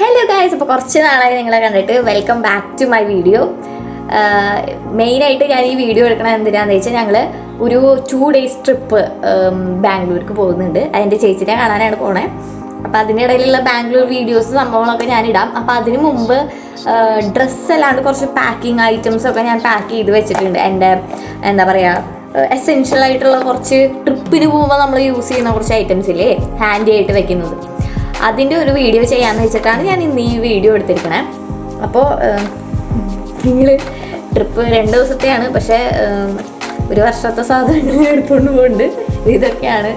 Hello guys, അപ്പോൾ കുറച്ച് നാളായി നിങ്ങളെ കണ്ടിട്ട്. Welcome back to my video. മെയിനായിട്ട് ഞാൻ ഈ വീഡിയോ എടുക്കണത് എന്തിനാണെന്ന് വെച്ചാൽ ഞങ്ങൾ ഒരു 2 days ട്രിപ്പ് ബാംഗ്ലൂർക്ക് പോകുന്നുണ്ട്. അതിൻ്റെ ചേച്ചിനെ കാണാനാണ് പോണേ. അപ്പോൾ അതിൻ്റെ ഇടയിലുള്ള ബാംഗ്ലൂർ വീഡിയോസ് സംഭവങ്ങളൊക്കെ ഞാൻ ഇടാം. അപ്പോൾ അതിന് മുമ്പ് ഡ്രസ്സ് അല്ലാണ്ട് കുറച്ച് പാക്കിംഗ് ഐറ്റംസൊക്കെ ഞാൻ പാക്ക് ചെയ്ത് വെച്ചിട്ടുണ്ട്. എൻ്റെ എന്താ പറയുക, എസെൻഷ്യൽ ആയിട്ടുള്ള കുറച്ച് ട്രിപ്പിന് പോകുമ്പോൾ നമ്മൾ യൂസ് ചെയ്യുന്ന കുറച്ച് ഐറ്റംസ് ഇല്ലേ, ഹാൻഡി ആയിട്ട് വെക്കുന്നത്. അതിൻ്റെ ഒരു വീഡിയോ ചെയ്യാമെന്ന് വെച്ചിട്ടാണ് ഞാൻ ഇന്ന് ഈ വീഡിയോ എടുത്തിരിക്കണേ. അപ്പോൾ നിങ്ങൾ ട്രിപ്പ് 2 ദിവസത്തെയാണ്, പക്ഷേ 1 വർഷത്തെ സാധനങ്ങൾ എടുത്തുകൊണ്ട് പോകുന്നുണ്ട്. ഇതൊക്കെയാണ്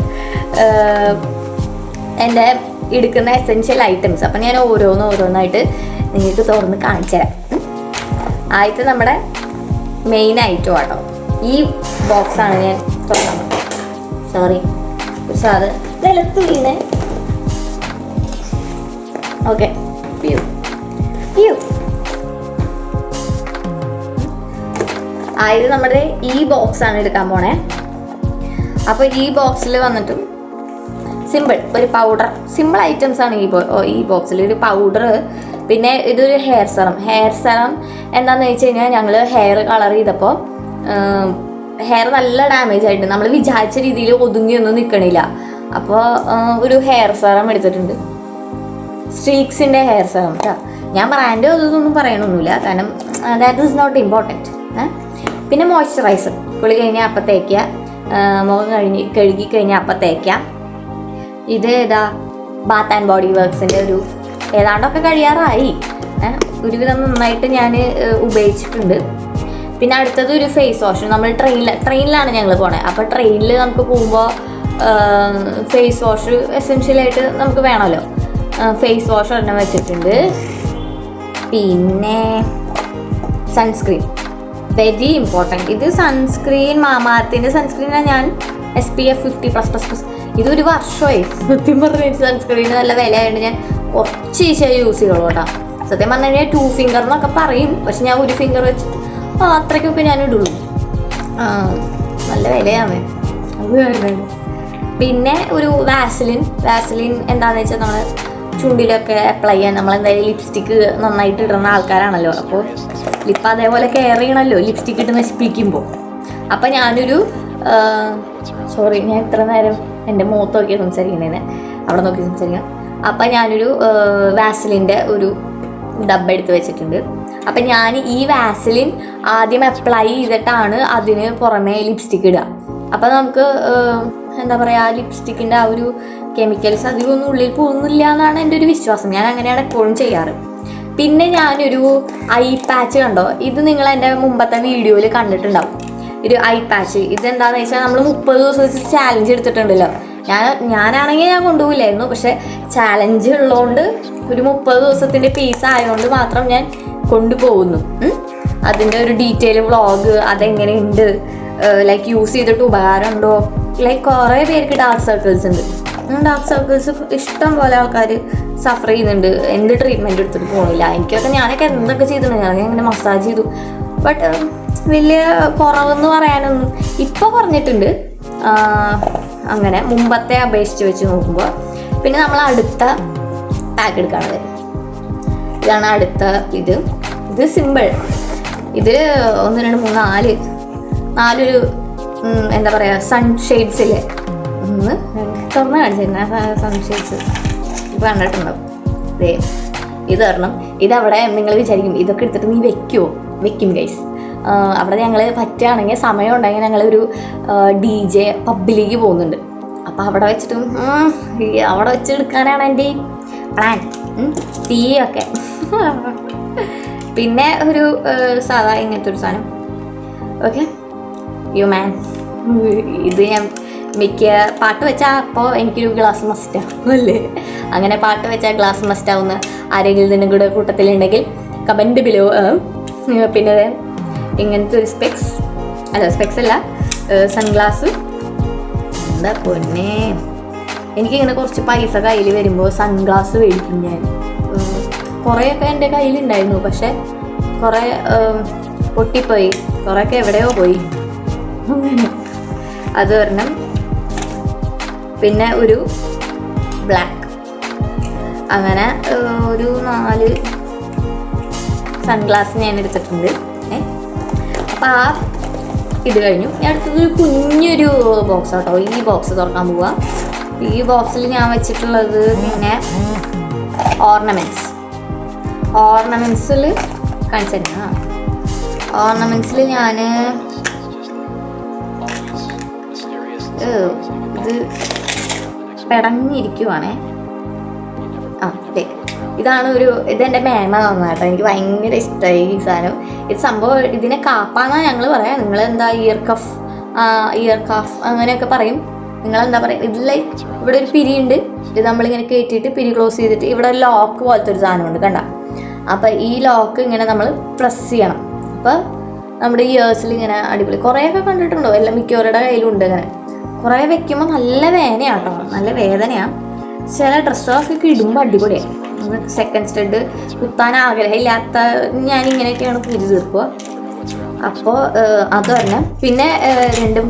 എൻ്റെ എടുക്കുന്ന എസെൻഷ്യൽ ഐറ്റംസ്. അപ്പം ഞാൻ ഓരോന്നായിട്ട് നിങ്ങൾക്ക് തുറന്ന് കാണിച്ചു തരാം. ആദ്യത്തെ നമ്മുടെ മെയിൻ ഐറ്റം ആട്ടോ, ഈ ബോക്സാണ് ഞാൻ തുറന്നത്. സോറി, പക്ഷെ അത് നിലത്ത് വീണേ. ഓക്കെ, ആയത് നമ്മുടെ ഈ ബോക്സ് ആണ് എടുക്കാൻ പോണേ. അപ്പോൾ ഈ ബോക്സിൽ വന്നിട്ട് സിമ്പിൾ ഒരു പൗഡർ, സിമ്പിൾ ഐറ്റംസ് ആണ് ഈ ബോക്സിൽ. ഒരു പൗഡർ, പിന്നെ ഇതൊരു ഹെയർ സെറം. എന്താണെന്ന് വെച്ച് കഴിഞ്ഞാൽ ഞങ്ങൾ ഹെയർ കളർ ചെയ്തപ്പോൾ ഹെയർ നല്ല ഡാമേജ് ആയിട്ട് നമ്മൾ വിചാരിച്ച രീതിയിൽ ഒതുങ്ങിയൊന്നും നിൽക്കണില്ല. അപ്പോൾ ഒരു ഹെയർ സെറം എടുത്തിട്ടുണ്ട്, സ്ട്രീക്സിൻ്റെ ഹെയർ സെറം കേട്ടോ. ഞാൻ ബ്രാൻഡ് അതൊന്നും പറയണമൊന്നുമില്ല, കാരണം ദാറ്റ് ഈസ് നോട്ട് ഇമ്പോർട്ടൻറ്റ്. പിന്നെ മോയ്സ്ചറൈസർ, കുളി കഴിഞ്ഞാൽ അപ്പം തേക്കുക, മുഖം കഴുകി കഴിഞ്ഞാൽ അപ്പം തേക്കുക. ഇത് ഏതാ, ബാത്ത് ആൻഡ് ബോഡി വർക്ക്സിൻ്റെ ഒരു ഏതാണ്ടൊക്കെ കഴിയാറായി, ഒരുവിധം നന്നായിട്ട് ഞാൻ ഉപയോഗിച്ചിട്ടുണ്ട്. പിന്നെ അടുത്തത് ഒരു ഫേസ് വാഷ്. നമ്മൾ ട്രെയിനിലാണ് ഞങ്ങൾ പോണത്. അപ്പോൾ ട്രെയിനിൽ നമുക്ക് പോകുമ്പോൾ ഫേസ് വാഷ് എസെൻഷ്യലായിട്ട് നമുക്ക് വേണമല്ലോ. ഫേസ് വാഷ് ഒരെണ്ണം വെച്ചിട്ടുണ്ട്. പിന്നെ സൺസ്ക്രീൻ, വെരി ഇമ്പോർട്ടൻറ്റ്. ഇത് സൺസ്ക്രീൻ, മാമാഅർത്തിൻ്റെ സൺസ്ക്രീനാണ്. ഞാൻ SPF 50+++. ഇതൊരു വർഷമായി സത്യം പറഞ്ഞ. സൺസ്ക്രീന് നല്ല വിലയായതുകൊണ്ട് ഞാൻ കുറച്ച് ഈശോയെ യൂസ് ചെയ്യുള്ളൂ കേട്ടോ. സത്യം പറഞ്ഞു കഴിഞ്ഞാൽ 2 ഫിംഗർ എന്നൊക്കെ പറയും, പക്ഷെ ഞാൻ 1 ഫിംഗർ വെച്ചിട്ട് അത്രയ്ക്കൊക്കെ ഞാൻ ഇടുള്ളൂ. നല്ല വിലയാണ് അത് വരുന്നത്. പിന്നെ ഒരു വാസലിൻ എന്താണെന്ന് വെച്ചാൽ നമ്മൾ ചുണ്ടിലൊക്കെ അപ്ലൈ ചെയ്യാൻ. നമ്മളെന്തായാലും ലിപ്സ്റ്റിക്ക് നന്നായിട്ട് ഇടുന്ന ആൾക്കാരാണല്ലോ, അപ്പോൾ ലിപ്പ് അതേപോലെ കെയർ ചെയ്യണമല്ലോ ലിപ്സ്റ്റിക്ക് ഇട്ട് നശിപ്പിക്കുമ്പോൾ. അപ്പം ഞാനൊരു സോറി, ഞാൻ ഇത്ര നേരം എൻ്റെ മുഖത്ത് നോക്കി സംസാരിക്കുന്നതിന് അവിടെ നോക്കി സംസാരിക്കണം. അപ്പം ഞാനൊരു വാസലിൻ്റെ ഒരു ഡബ്ബ എടുത്ത് വെച്ചിട്ടുണ്ട്. അപ്പം ഞാൻ ഈ വാസലിൻ ആദ്യം അപ്ലൈ ചെയ്തിട്ടാണ് അതിന് പുറമെ ലിപ്സ്റ്റിക്ക് ഇടുക. അപ്പം നമുക്ക് എന്താ പറയുക, ലിപ്സ്റ്റിക്കിൻ്റെ ആ ഒരു കെമിക്കൽസ് അധികമൊന്നും ഉള്ളിൽ പോകുന്നില്ല എന്നാണ് എൻ്റെ ഒരു വിശ്വാസം. ഞാൻ അങ്ങനെയാണ് എപ്പോഴും ചെയ്യാറ്. പിന്നെ ഞാനൊരു ഐ പാച്ച് കണ്ടോ, ഇത് നിങ്ങൾ എൻ്റെ മുമ്പത്തെ വീഡിയോയിൽ കണ്ടിട്ടുണ്ടാവും. ഒരു ഐ പാച്ച്. ഇതെന്താണെന്ന് വെച്ചാൽ നമ്മൾ 30 ദിവസം ചാലഞ്ച് എടുത്തിട്ടുണ്ടല്ലോ. ഞാനാണെങ്കിൽ ഞാൻ കൊണ്ടുപോയില്ലായിരുന്നു, പക്ഷെ ചാലഞ്ച് ഉള്ളതുകൊണ്ട് ഒരു 30 ദിവസത്തിൻ്റെ പീസ് ആയതുകൊണ്ട് മാത്രം ഞാൻ കൊണ്ടുപോകുന്നു. അതിൻ്റെ ഒരു ഡീറ്റെയിൽ വ്ളോഗ്, അതെങ്ങനെയുണ്ട്, ലൈക്ക് യൂസ് ചെയ്തിട്ട് ഉപകാരമുണ്ടോ, ലൈക്ക് കുറേ പേർക്ക് ഡാർക്ക് സർക്കിൾസ് ഉണ്ട്. ഡാർക്ക് സർക്കിൾസ് ഇഷ്ടം പോലെ ആൾക്കാർ സഫർ ചെയ്യുന്നുണ്ട്. എന്ത് ട്രീറ്റ്മെൻറ്റ് എടുത്തിട്ട് പോകുന്നില്ല. ഞാനൊക്കെ എന്തൊക്കെ ചെയ്തിട്ടുണ്ട്, ഞാൻ ഇങ്ങനെ മസാജ് ചെയ്തു, ബട്ട് വലിയ കുറവെന്ന് പറയാനൊന്നും ഇപ്പോൾ കുറഞ്ഞിട്ടുണ്ട് അങ്ങനെ മുമ്പത്തെ അപേക്ഷിച്ച് വെച്ച് നോക്കുമ്പോൾ. പിന്നെ നമ്മൾ അടുത്ത പാക്ക് എടുക്കാനുള്ളത് ഇതാണ്. അടുത്ത ഇത് സിമ്പിൾ. ഇത് 1 2 3 4 എന്താ പറയുക, സൺഷെയ്ഡ്സില്ലേ, ഒന്ന് തുറന്ന് കാണിച്ചിരുന്ന സൺഷെയ്ഡ്സ് ഇപ്പോൾ കണ്ടിട്ടുണ്ടാവും. ഇത് തരണം. ഇതവിടെ നിങ്ങൾ വിചാരിക്കും ഇതൊക്കെ എടുത്തിട്ട് നീ വെക്കും ഗൈസ്. അവിടെ ഞങ്ങൾ പറ്റുകയാണെങ്കിൽ സമയം ഉണ്ടെങ്കിൽ ഞങ്ങളൊരു DJ പബ്ബിലേക്ക് പോകുന്നുണ്ട്. അപ്പോൾ അവിടെ വെച്ചിട്ടും അവിടെ വെച്ചെടുക്കാനാണ് എൻ്റെ പ്ലാൻ. തീയൊക്കെ പിന്നെ ഒരു സാധാ ഇങ്ങനത്തെ ഒരു സാധനം. ഓക്കെ, ഇത് ഞാൻ മിക്ക പാട്ട് വെച്ചാൽ അപ്പോൾ എനിക്കൊരു ഗ്ലാസ് മസ്റ്റാവും അല്ലേ. അങ്ങനെ പാട്ട് വെച്ചാൽ ഗ്ലാസ് മസ്റ്റാവുന്ന ആരെങ്കിലും ഇതിനും കൂടെ കൂട്ടത്തിലുണ്ടെങ്കിൽ കമൻറ്റ് ബിലോ. പിന്നെ ഇങ്ങനത്തെ ഒരു സ്പെക്സ് അല്ല, സൺഗ്ലാസ്. എന്താ പൊന്നെ, എനിക്കിങ്ങനെ കുറച്ച് പൈസ കയ്യിൽ വരുമ്പോൾ സൺഗ്ലാസ് മേടിക്കും ഞാൻ. കുറേയൊക്കെ എൻ്റെ കയ്യിലുണ്ടായിരുന്നു, പക്ഷെ കുറേ പൊട്ടിപ്പോയി, കുറേയൊക്കെ എവിടെയോ പോയി. അത് ഒരെണ്ണം. പിന്നെ ഒരു ബ്ലാക്ക്, അങ്ങനെ ഒരു 4 സൺഗ്ലാസ് ഞാൻ എടുത്തിട്ടുണ്ട്. അപ്പം ആ ഇത് കഴിഞ്ഞു. ഞാൻ അടുത്തത് കുഞ്ഞൊരു ബോക്സ് കേട്ടോ. ഈ ബോക്സ് തുറക്കാൻ പോവുക. ഈ ബോക്സിൽ ഞാൻ വെച്ചിട്ടുള്ളത് പിന്നെ ഓർണമെന്റ്സിൽ കാണിച്ചു. ഓർണമെന്റ്സിൽ ഞാൻ ഇത് പെടഞ്ഞിരിക്കുവാണേ. അതെ, ഇതാണ് ഇതെൻ്റെ മേമ തന്ന കേട്ടോ. എനിക്ക് ഭയങ്കര ഇഷ്ടമായി ഈ സാധനം. ഇത് സംഭവം ഇതിനെ കാപ്പാന്നാണ് ഞങ്ങൾ പറയാം. നിങ്ങളെന്താ ഇയർ കഫ് അങ്ങനെയൊക്കെ പറയും. നിങ്ങളെന്താ പറയുക? ഇതിൽ ഇവിടെ ഒരു പിരിയുണ്ട്. ഇത് നമ്മളിങ്ങനെ കയറ്റിയിട്ട് പിരി ക്ലോസ് ചെയ്തിട്ട് ഇവിടെ ഒരു ലോക്ക് പോലത്തെ ഒരു സാധനമുണ്ട്, കണ്ട. അപ്പം ഈ ലോക്ക് ഇങ്ങനെ നമ്മൾ പ്രസ് ചെയ്യണം. അപ്പം നമ്മുടെ ഇയേഴ്സിൽ ഇങ്ങനെ അടിപൊളി കുറേയൊക്കെ കണ്ടിട്ടുണ്ടോ? എല്ലാം മിക്കവരുടെ കയ്യിലുണ്ട്. ഇങ്ങനെ കുറേ വെക്കുമ്പോൾ നല്ല വേദനയാട്ടോ, നല്ല വേദനയാണ്. ചില ഡ്രസ്സുകളൊക്കെ ഇടുമ്പോൾ അടിപൊളിയാണ്. സെക്കൻഡ് സ്റ്റഡ് കുത്താൻ ആഗ്രഹമില്ലാത്ത ഞാനിങ്ങനെയൊക്കെയാണ് പൂരി തീർക്കുക. അപ്പോൾ അത് തന്നെ. പിന്നെ 2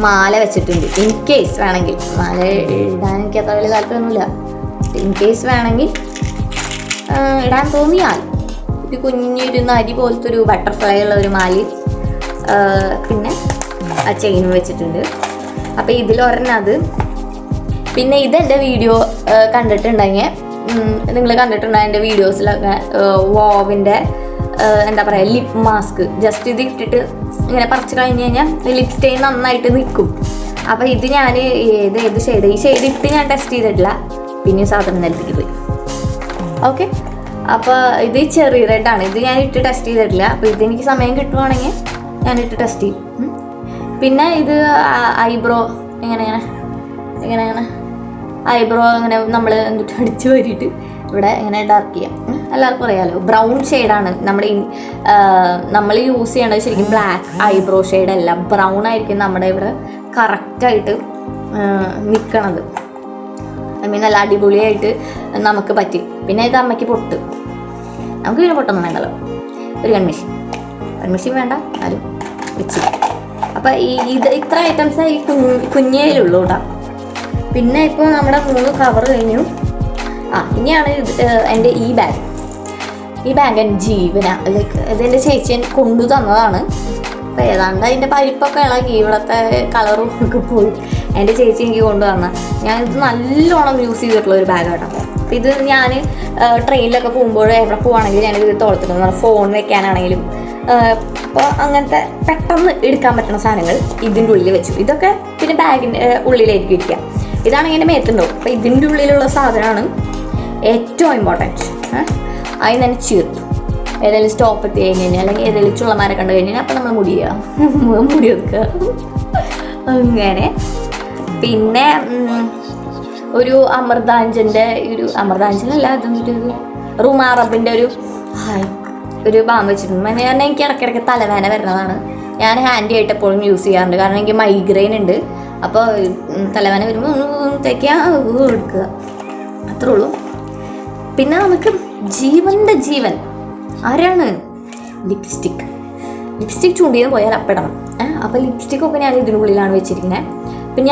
മാല വെച്ചിട്ടുണ്ട്. ഇൻ കേസ് വേണമെങ്കിൽ, മാല ഇടാൻ എനിക്ക് അത്ര വലിയ താല്പര്യമൊന്നുമില്ല. ഇൻ കേസ് വേണമെങ്കിൽ ഇടാൻ തോന്നിയാൽ ഒരു കുഞ്ഞൊരു നരി പോലത്തെ ഒരു ബട്ടർഫ്ലൈ ഉള്ള ഒരു മാലയും പിന്നെ ആ ചെയിനും വെച്ചിട്ടുണ്ട്. അപ്പോൾ ഇതിലൊരെണ്ണം അത്. പിന്നെ ഇതെൻ്റെ വീഡിയോ കണ്ടിട്ടുണ്ടെങ്കിൽ നിങ്ങൾ കണ്ടിട്ടുണ്ടായ എൻ്റെ വീഡിയോസിലൊക്കെ വോവിൻ്റെ എന്താ പറയുക ലിപ് മാസ്ക് ജസ്റ്റ് ഇത് ഇട്ടിട്ട് ഇങ്ങനെ പറിച്ച് കഴിഞ്ഞ് കഴിഞ്ഞാൽ ലിപ് സ്റ്റെയിൻ നന്നായിട്ട് നിൽക്കും. അപ്പോൾ ഇത് ഞാൻ ഏത് ഷെയ്ഡ് ഈ ഷെയ്ഡ് ഇട്ട് ഞാൻ ടെസ്റ്റ് ചെയ്തിട്ടില്ല. പിന്നെ സാധനം നിലത്തേക്ക് പോയി. ഓക്കെ, അപ്പോൾ ഇത് ചെറിയ റെഡാണ്. ഇത് ഞാൻ ഇട്ട് ടെസ്റ്റ് ചെയ്തിട്ടില്ല. അപ്പോൾ ഇതെനിക്ക് സമയം കിട്ടുവാണെങ്കിൽ ഞാനിട്ട് ടെസ്റ്റ് ചെയ്യും. പിന്നെ ഇത് ഐബ്രോ ഇങ്ങനെ ഐബ്രോ ഇങ്ങനെ നമ്മൾ എന്നിട്ട് അടിച്ച് വരിയിട്ട് ഇവിടെ ഇങ്ങനെ ഡാർക്ക് ചെയ്യാം. എല്ലാവർക്കും അറിയാമല്ലോ, ബ്രൗൺ ഷെയ്ഡാണ് നമ്മൾ യൂസ് ചെയ്യേണ്ടത്. ശരിക്കും ബ്ലാക്ക് ഐബ്രോ ഷെയ്ഡല്ല, ബ്രൗൺ ആയിരിക്കും നമ്മുടെ ഇവിടെ കറക്റ്റായിട്ട് നിൽക്കണത്. നല്ല അടിപൊളിയായിട്ട് നമുക്ക് പറ്റി. പിന്നെ ഇത് അമ്മയ്ക്ക് പൊട്ട്, നമുക്ക് പിന്നെ പൊട്ടൊന്നും വേണ്ടല്ലോ. ഒരു കൺമെഷീൻ വേണ്ട, ആരും വെച്ച്. അപ്പം ഇത് ഇത്ര ഐറ്റംസ് ഈ കുഞ്ഞേലുള്ളൂ കേട്ടോ. പിന്നെ ഇപ്പോൾ നമ്മുടെ 3 കവർ കഴിഞ്ഞു. ഇനിയാണ് എൻ്റെ ഈ ബാഗ് എൻ്റെ ജീവന. ലൈക്ക് ഇതെൻ്റെ ചേച്ചി കൊണ്ടു തന്നതാണ്. അപ്പോൾ ഏതാണ്ട് അതിൻ്റെ പരിപ്പൊക്കെ ഇളകി, ഇവിടുത്തെ കളറും ഒക്കെ പോയി. എൻ്റെ ചേച്ചി എനിക്ക് കൊണ്ടുവന്ന, ഞാനിത് നല്ലോണം യൂസ് ചെയ്തിട്ടുള്ള ഒരു ബാഗാട്ടോ. അപ്പോൾ ഇത് ഞാൻ ട്രെയിനിലൊക്കെ പോകുമ്പോൾ എവിടെ പോവുകയാണെങ്കിലും ഞാനിത് തോളത്തിട്ടുണ്ട്. ഫോൺ വെക്കാനാണെങ്കിലും അപ്പോൾ അങ്ങനത്തെ പെട്ടെന്ന് എടുക്കാൻ പറ്റുന്ന സാധനങ്ങൾ ഇതിൻ്റെ ഉള്ളിൽ വെച്ചു. ഇതൊക്കെ പിന്നെ ബാഗിൻ്റെ ഉള്ളിലായിരിക്കും ഇരിക്കുക. ഇതാണെങ്കിൽ എൻ്റെ മേത്തുണ്ടാവും. അപ്പോൾ ഇതിൻ്റെ ഉള്ളിലുള്ള സാധനമാണ് ഏറ്റവും ഇമ്പോർട്ടൻറ്റ്. അതിന് തന്നെ ചേർത്തു. ഏതെങ്കിലും സ്റ്റോപ്പ് എത്തി കഴിഞ്ഞ് കഴിഞ്ഞാൽ അല്ലെങ്കിൽ ഏതെങ്കിലും ചുള്ളമാരെ കണ്ടു കഴിഞ്ഞാൽ അപ്പോൾ നമ്മൾ മുടി വെക്കുക അങ്ങനെ. പിന്നെ ഒരു അമൃതാഞ്ജനല്ല, അതൊരു റുമാറബിൻ്റെ ഒരു ബാം വെച്ചിട്ടുണ്ട്. കാരണം എനിക്ക് ഇടയ്ക്കിടയ്ക്ക് തലവേദന വരുന്നതാണ്. ഞാൻ ഹാൻഡി ആയിട്ട് എപ്പോഴും യൂസ് ചെയ്യാറുണ്ട്. കാരണം എനിക്ക് മൈഗ്രെയിൻ ഉണ്ട്. അപ്പോൾ തലവേദന വരുമ്പോൾ തേക്കാൻ എടുക്കുക, അത്രേ ഉള്ളൂ. പിന്നെ നമുക്ക് ജീവൻ ആരാണ്? ലിപ്സ്റ്റിക് ചൂണ്ടിന്ന് പോയാൽ അപ്പിടണം. അപ്പോൾ ലിപ്സ്റ്റിക്കൊക്കെ ഞാൻ ഇതിനുള്ളിലാണ് വെച്ചിരിക്കുന്നത്. അപ്പം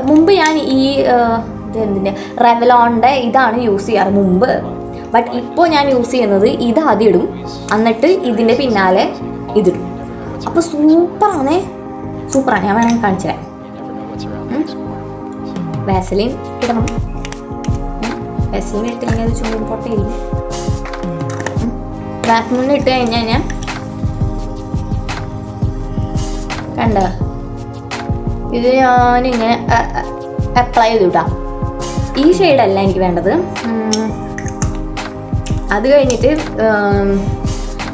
മുമ്പ് ഞാൻ ഈ എന്തിൻ്റെ റെവലോണിൻ്റെ ഇതാണ് യൂസ് ചെയ്യാറ് മുമ്പ്. ബട്ട് ഇപ്പോൾ ഞാൻ യൂസ് ചെയ്യുന്നത് ഇത് ആദ്യം ഇടും, എന്നിട്ട് ഇതിൻ്റെ പിന്നാലെ ഇതിടും. അപ്പോൾ സൂപ്പറാണ്. ഞാൻ വേണമെങ്കിൽ കാണിച്ചു തരാം. വാസലിൻ ഇടണം. വാസലിൻ ഇട്ടില്ലെങ്കിൽ അത് ചുമ്മാ പൊട്ടയില്ല. വാസലിൻ ഇട്ട് കഴിഞ്ഞാൽ കണ്ട ഇത് ഞാനിങ്ങനെ അപ്ലൈ ചെയ്തു വിട്ടാം. ഈ ഷെയ്ഡല്ല എനിക്ക് വേണ്ടത്. അത് കഴിഞ്ഞിട്ട്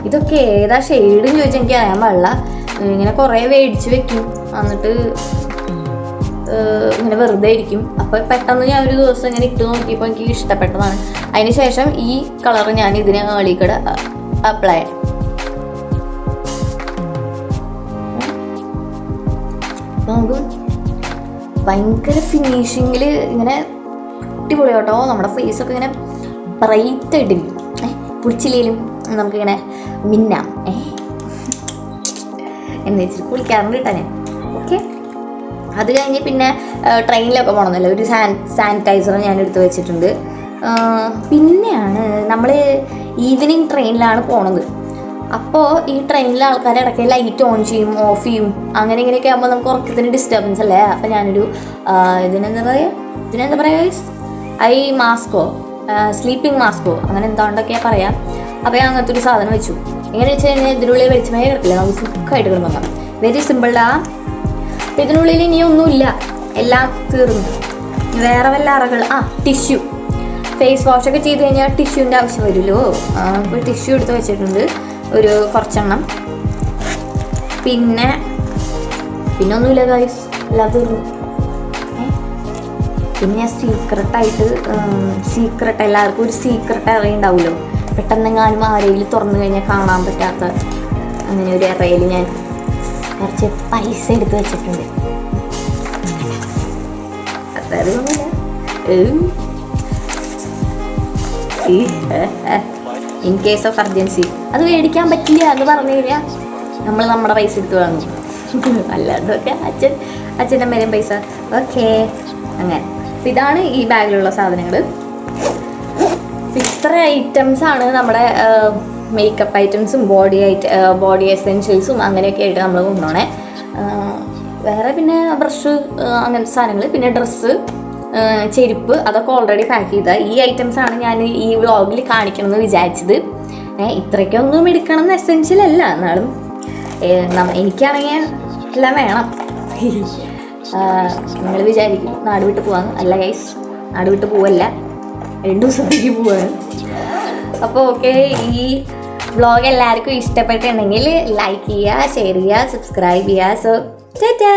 ഇതൊക്കെ ഏതാ ഷെയ്ഡെന്ന് ചോദിച്ചാൽ എനിക്ക് അറിയാൻ പാടില്ല. ഇങ്ങനെ കുറേ മേടിച്ച് വെക്കും, എന്നിട്ട് ഇങ്ങനെ വെറുതെ ഇരിക്കും. അപ്പോൾ പെട്ടെന്ന് ഞാൻ ഒരു ദിവസം ഇങ്ങനെ ഇട്ട് നോക്കിയപ്പോൾ എനിക്ക് ഇഷ്ടപ്പെട്ടതാണ്. അതിന് ശേഷം ഈ കളർ ഞാൻ ഇതിനെ ഏളിക്കട അപ്ലൈ ചെയ്യാം. നമുക്ക് ഭയങ്കര ഫിനിഷിങ്ങിൽ ഇങ്ങനെ അടിപൊളി കേട്ടോ. നമ്മുടെ ഫേസൊക്കെ ഇങ്ങനെ ബ്രൈറ്റ് ആയിട്ടിരിക്കും. പുളിച്ചില്ലേലും നമുക്കിങ്ങനെ മിന്നാം എന്ന് വെച്ചിട്ട് കുളിക്കാറുണ്ട് കേട്ടോ ഞാൻ. ഓക്കെ, അത് കഴിഞ്ഞ് പിന്നെ ട്രെയിനിലൊക്കെ പോകണമെന്നല്ല, ഒരു സാനിറ്റൈസർ ഞാൻ എടുത്ത് വെച്ചിട്ടുണ്ട്. പിന്നെയാണ് നമ്മൾ ഈവനിങ് ട്രെയിനിലാണ് പോണത്. അപ്പോൾ ഈ ട്രെയിനിലെ ആൾക്കാർ ഇടയ്ക്ക് ലൈറ്റ് ഓൺ ചെയ്യും, ഓഫ് ചെയ്യും, അങ്ങനെ ഇങ്ങനെയൊക്കെ ആകുമ്പോൾ നമുക്ക് ഉറക്കത്തിന് ഡിസ്റ്റർബൻസ് അല്ലേ. അപ്പോൾ ഞാനൊരു ഇതിനെന്താ പറയുക മാസ്കോ സ്ലീപ്പിംഗ് മാസ്കോ അങ്ങനെ എന്താണ്ടൊക്കെയാണ് പറയാം. അപ്പോൾ ഞാൻ അങ്ങനത്തെ ഒരു സാധനം വെച്ചു. എങ്ങനെ വെച്ച് കഴിഞ്ഞാൽ ഇതിനുള്ളിൽ വെളിച്ചമേ കിടക്കില്ല, നമുക്ക് സുഖമായിട്ട് കിടന്നു. വെരി സിമ്പിളാ. ഇതിനുള്ളിൽ ഇനിയൊന്നുമില്ല, എല്ലാം തീർന്നു. വേറെ വല്ല അറകൾ ടിഷ്യൂ, ഫേസ് വാഷൊക്കെ ചെയ്ത് കഴിഞ്ഞാൽ ടിഷ്യൂവിൻ്റെ ആവശ്യം വരുമല്ലോ. അപ്പോൾ ടിഷ്യൂ എടുത്ത് വെച്ചിട്ടുണ്ട് ഒരു കുറച്ചെണ്ണം. പിന്നെ ഒന്നുമില്ല ഗൈസ്, എല്ലാം തീർന്നു. പിന്നെ ഞാൻ സീക്രട്ട് എല്ലാവർക്കും ഒരു സീക്രട്ട് അറിയുണ്ടാവുമല്ലോ, പെട്ടെന്നെങ്ങാനും ആരെങ്കിലും തുറന്നു കഴിഞ്ഞാൽ കാണാൻ പറ്റാത്ത അങ്ങനെ ഒരു അറയിൽ ഞാൻ കുറച്ച് പൈസ എടുത്ത് വെച്ചിട്ടുണ്ട്. അത്രയൊന്നുമില്ല. ഇൻ കേസ് ഓഫ് എമർജൻസി അത് മേടിക്കാൻ പറ്റില്ല എന്ന് പറഞ്ഞു കഴിഞ്ഞാൽ നമ്മൾ നമ്മുടെ പൈസ എടുത്ത് വാങ്ങും. അല്ലാതൊക്കെ അച്ഛൻ്റെ അമ്മേരെയും പൈസ. ഓക്കെ, അങ്ങനെ. അപ്പം ഇതാണ് ഈ ബാഗിലുള്ള സാധനങ്ങൾ. ഇത്ര ഐറ്റംസാണ് നമ്മുടെ മേക്കപ്പ് ഐറ്റംസും ബോഡി എസെൻഷ്യൽസും അങ്ങനെയൊക്കെ ആയിട്ട് നമ്മൾ കൊണ്ടുപോകണേ. വേറെ പിന്നെ ബ്രഷ് അങ്ങനത്തെ സാധനങ്ങൾ, പിന്നെ ഡ്രസ്സ്, ചെരുപ്പ്, അതൊക്കെ ഓൾറെഡി പാക്ക് ചെയ്ത ഈ ഐറ്റംസാണ് ഞാൻ ഈ വ്ളോഗിൽ കാണിക്കണം എന്ന് വിചാരിച്ചത്. ഇത്രയ്ക്കൊന്നും എടുക്കണം എന്ന് എസെൻഷ്യൽ അല്ല, എന്നാലും എനിക്കാണെങ്കിൽ എല്ലാം വേണം. നിങ്ങൾ വിചാരിക്കും നാട് വിട്ട് പോവാന്ന്. അല്ല ഗൈസ്, നാട് വിട്ട് പോവല്ല, 2 ദിവസത്തേക്ക് പോവാണ്. അപ്പോൾ ഓക്കെ, ഈ വ്ളോഗ് എല്ലാവർക്കും ഇഷ്ടപ്പെട്ടിട്ടുണ്ടെങ്കിൽ ലൈക്ക് ചെയ്യുക, ഷെയർ ചെയ്യുക, സബ്സ്ക്രൈബ് ചെയ്യുക. സോ ടാറ്റാ.